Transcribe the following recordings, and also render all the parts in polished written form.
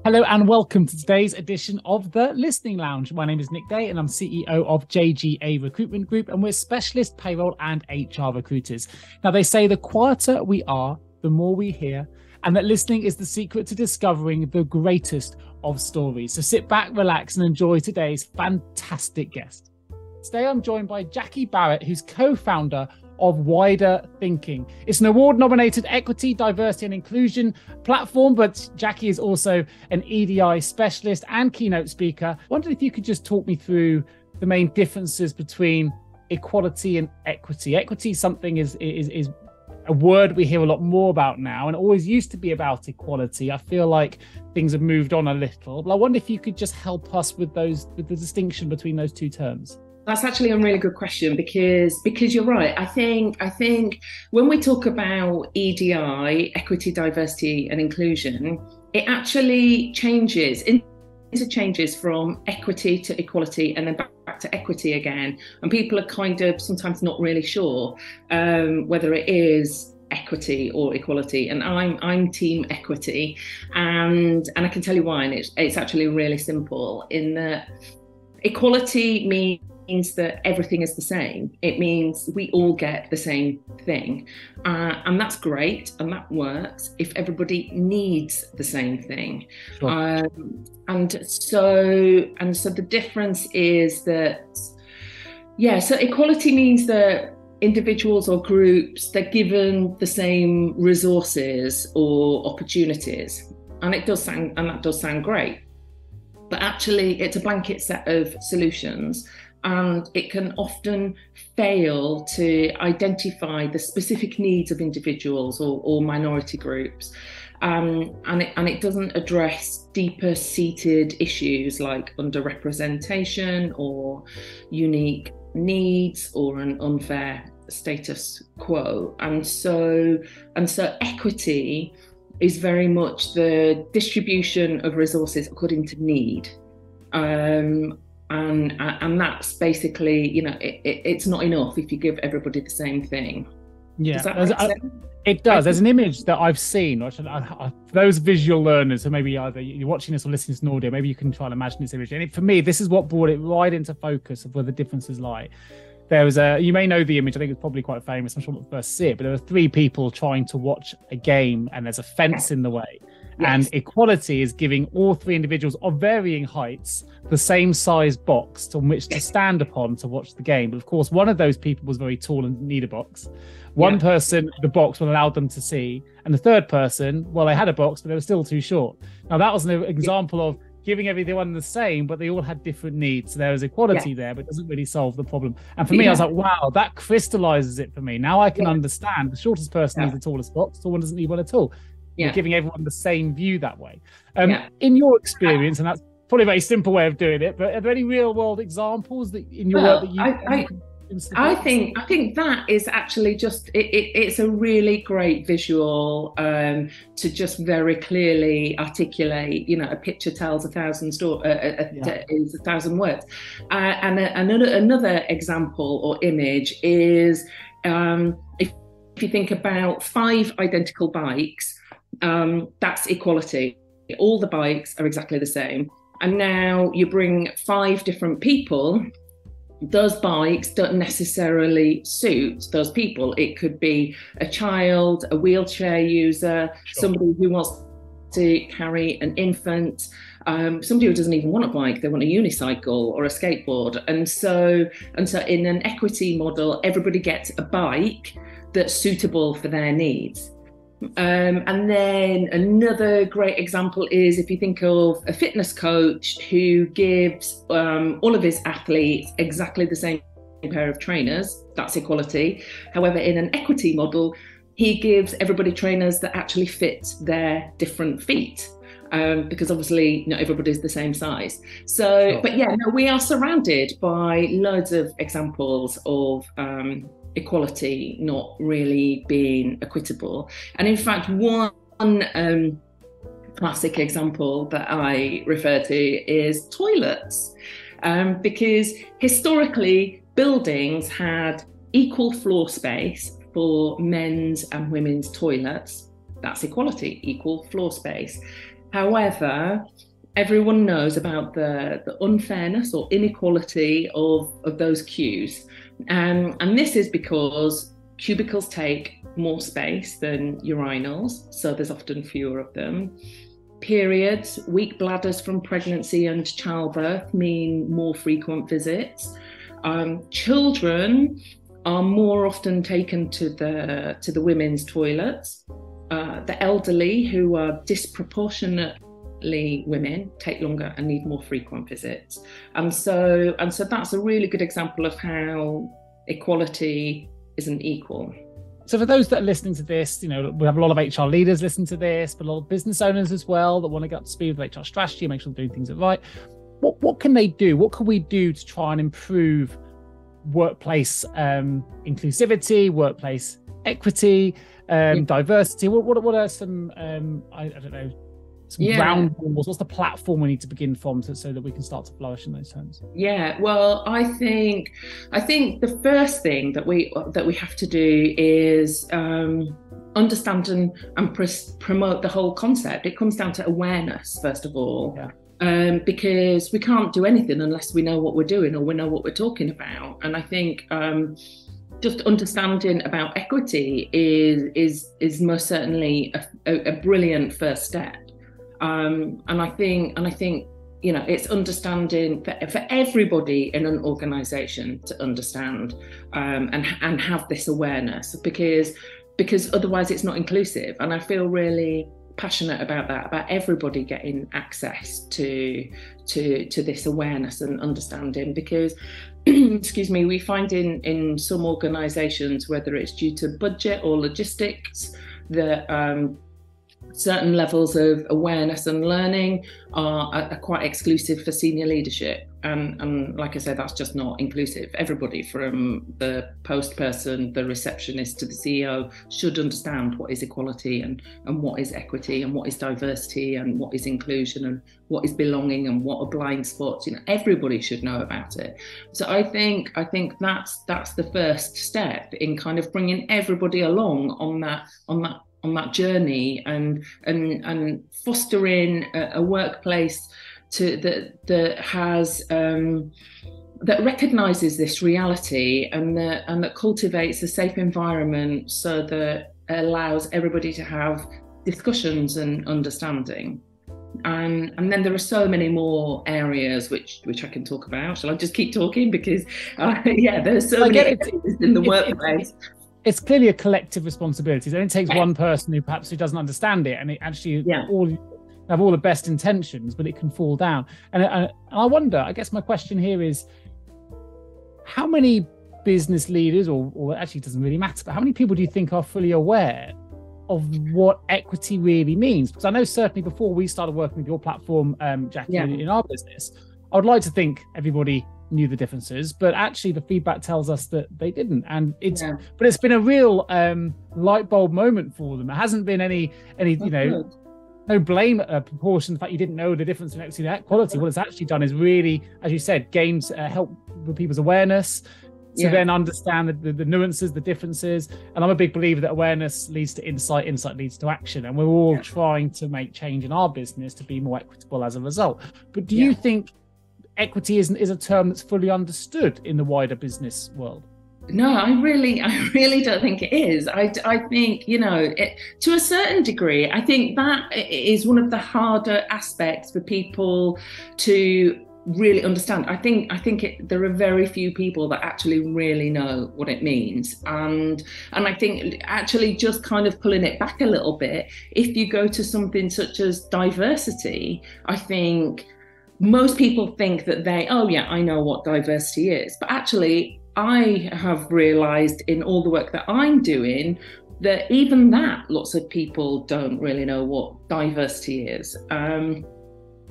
Hello and welcome to today's edition of the Listening Lounge. My name is Nick Day and I'm CEO of JGA Recruitment Group, and we're specialist payroll and HR recruiters. Now, they say the quieter we are, the more we hear, and that listening is the secret to discovering the greatest of stories. So sit back, relax, and enjoy today's fantastic guest. Today, I'm joined by Jackie Barrett, who's co-founder of Wider Thinking. It's an award-nominated equity, diversity and inclusion platform, but Jackie is also an EDI specialist and keynote speaker. I wondered if you could just talk me through the main differences between equality and equity. Equity something is a word we hear a lot more about now, and it always used to be about equality. I feel like things have moved on a little, but I wonder if you could just help us with the distinction between those two terms. That's actually a really good question because you're right. I think when we talk about EDI, equity, diversity, and inclusion, it actually interchanges from equity to equality and then back to equity again. And people are kind of sometimes not really sure whether it is equity or equality. And I'm team equity, and I can tell you why. And it's actually really simple. In that equality means that everything is the same. It means we all get the same thing, and that's great, and that works if everybody needs the same thing. Sure. And so the difference is that, so equality means that individuals or groups, they're given the same resources or opportunities, and that does sound great, but actually it's a blanket set of solutions. And it can often fail to identify the specific needs of individuals or minority groups. And it doesn't address deeper seated issues like underrepresentation or unique needs or an unfair status quo. And so equity is very much the distribution of resources according to need. And that's basically, it's not enough if you give everybody the same thing. Yeah, Does that make sense? It does. There's an image that I've seen, which for those visual learners who maybe either you're watching this or listening to an audio, maybe you can try and imagine this image. And for me, this is what brought it right into focus of where the differences lie. There was you may know the image, I think it's probably quite famous, I'm sure when first see it, but there were three people trying to watch a game and there's a fence in the way. Yes. And equality is giving all three individuals of varying heights the same size box on which to stand upon to watch the game. But of course, one of those people was very tall and needed a box. One person, the box will allow them to see. And the third person, well, they had a box, but they were still too short. Now, that was an example of giving everyone the same, but they all had different needs. So there was equality there, but it doesn't really solve the problem. And for me, I was like, wow, that crystallizes it for me. Now I can understand the shortest person needs the tallest box, the tall one doesn't need one at all. You're giving everyone the same view that way. In your experience, and that's probably a very simple way of doing it, but are there any real world examples that in your work that you I think that is actually just it's a really great visual to just very clearly articulate. A picture tells 1,000 is 1,000 words. And another example or image is if you think about 5 identical bikes, that's equality. All the bikes are exactly the same. And now you bring 5 different people. Those bikes don't necessarily suit those people. It could be a child, a wheelchair user, somebody who wants to carry an infant, somebody who doesn't even want a bike, they want a unicycle or a skateboard. And so in an equity model, everybody gets a bike that's suitable for their needs. And then another great example is if you think of a fitness coach who gives all of his athletes exactly the same pair of trainers, that's equality. However, in an equity model, he gives everybody trainers that actually fit their different feet. Because obviously not everybody's the same size. So, but we are surrounded by loads of examples of equality not really being equitable. And in fact, one classic example that I refer to is toilets, because historically buildings had equal floor space for men's and women's toilets. That's equality, equal floor space. However, everyone knows about the unfairness or inequality of those queues. And this is because cubicles take more space than urinals, so there's often fewer of them. Periods, weak bladders from pregnancy and childbirth mean more frequent visits. Children are more often taken to the women's toilets. The elderly, who are disproportionately women, take longer and need more frequent visits. And so that's a really good example of how equality isn't equal. So for those that are listening to this, we have a lot of HR leaders listening to this, but a lot of business owners as well that want to get up to speed with HR strategy, make sure they're doing things right. What can they do? What can we do to try and improve workplace inclusivity, workplace equity, diversity? What are some I don't know, some ground rules? What's the platform we need to begin from so that we can start to flourish in those terms? Yeah, well, I think the first thing that we have to do is understand and promote the whole concept. It comes down to awareness, first of all. Yeah. Because we can't do anything unless we know what we're doing or we know what we're talking about. And I think just understanding about equity is most certainly a brilliant first step. And I think it's understanding for everybody in an organisation to understand and have this awareness, because otherwise it's not inclusive. And I feel really passionate about that, about everybody getting access to this awareness and understanding, because excuse me, we find in some organisations, whether it's due to budget or logistics, that certain levels of awareness and learning are quite exclusive for senior leadership. And like I said, that's just not inclusive. Everybody from the post person, the receptionist, to the CEO should understand what is equality and what is equity and what is diversity and what is inclusion and what is belonging and what are blind spots. Everybody should know about it. So I think that's the first step in kind of bringing everybody along on that journey and fostering a workplace that has that recognises this reality and that cultivates a safe environment, so that it allows everybody to have discussions and understanding. And then there are so many more areas which I can talk about. Shall I just keep talking? Because there's so many areas in the workplace. It's clearly a collective responsibility. It only takes one person who doesn't understand it, and it actually all have all the best intentions, but it can fall down. And I wonder, I guess my question here is, how many business leaders, or actually it doesn't really matter, but how many people do you think are fully aware of what equity really means? Because I know certainly before we started working with your platform, Jackie, in our business, I would like to think everybody knew the differences, but actually the feedback tells us that they didn't. And but it's been a real light bulb moment for them. It hasn't been any no blame proportion, the fact you didn't know the difference in equity and equality. What it's actually done is really, as you said, help with people's awareness to then understand the nuances, the differences. And I'm a big believer that awareness leads to insight leads to action. And we're all trying to make change in our business to be more equitable as a result. But do you think equity is a term that's fully understood in the wider business world? No, I really don't think it is. I think, to a certain degree, I think that is one of the harder aspects for people to really understand. I think there are very few people that actually really know what it means. And I think actually just kind of pulling it back a little bit, if you go to something such as diversity, I think most people think that I know what diversity is. But actually, I have realised in all the work that I'm doing that even that lots of people don't really know what diversity is.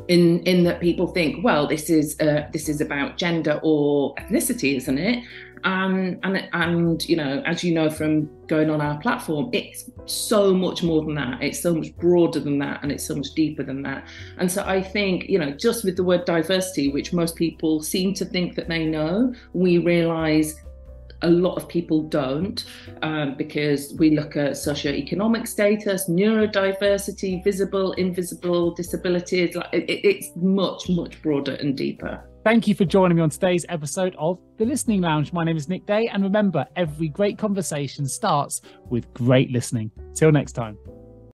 In that people think, well, this is about gender or ethnicity, isn't it? And as you know from going on our platform, it's so much more than that. It's so much broader than that, and it's so much deeper than that. And so I think, just with the word diversity, which most people seem to think that they know, we realise a lot of people don't, because we look at socioeconomic status, neurodiversity, visible, invisible disabilities. It's much, much broader and deeper. Thank you for joining me on today's episode of The Listening Lounge. My name is Nick Day, and remember, every great conversation starts with great listening. Till next time.